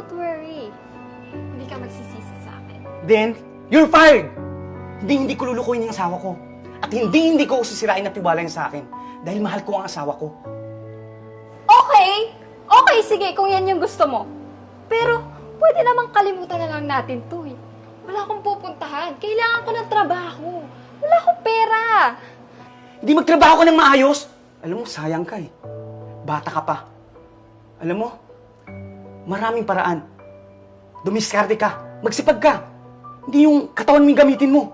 don't worry. Hindi ka magsisisi sa akin. Then, you're fired! Hindi ko lulukuhin yung asawa ko. At hindi ko sisirain na tiwala niya sa akin. Dahil mahal ko ang asawa ko. Okay! Okay, sige, kung yan yung gusto mo. Pero, pwede namang kalimutan na lang natin to eh. Wala akong pupuntahan. Kailangan ko ng trabaho. Wala akong pera. Hindi magtrabaho ka ng maayos. Alam mo, sayang ka eh. Bata ka pa. Alam mo, maraming paraan. Dumiskarte ka. Magsipag ka. Hindi yung katawan mo yung gamitin mo.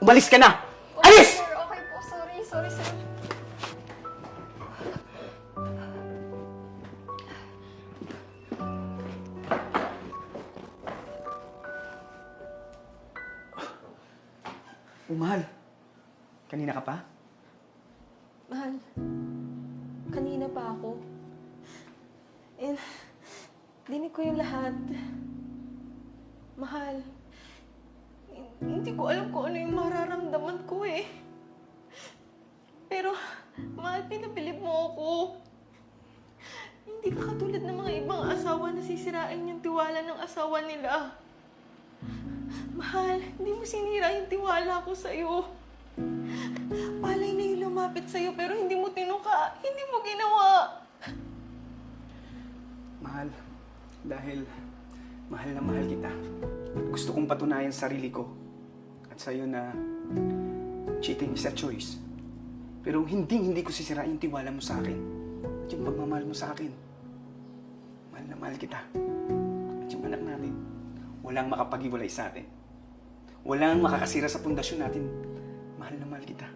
Umalis ka na. Alis! Sir, okay po. Sorry, sir. Mahal, kanina ka pa? Mahal, kanina pa ako. And, dinig ko yung lahat. Mahal, hindi ko alam kung ano yung mararamdaman ko eh. Pero, mahal, pinabilib mo ako. Hindi ka katulad ng mga ibang asawa na sisirain yung tiwala ng asawa nila. Mahal, hindi mo sinira yung tiwala ko sa'yo. Palay na yung lumapit sa'yo pero hindi mo tinuka. Hindi mo ginawa. Mahal, dahil mahal na mahal kita. At gusto kong patunayan sa sarili ko at sa'yo na cheating is a choice. Pero hindi ko sisirain yung tiwala mo sa akin at yung pagmamahal mo sa akin. Mahal na mahal kita. At yung anak natin, walang makapag-iwalay sa atin. Walang makakasira sa pundasyon natin. Mahal na mahal kita.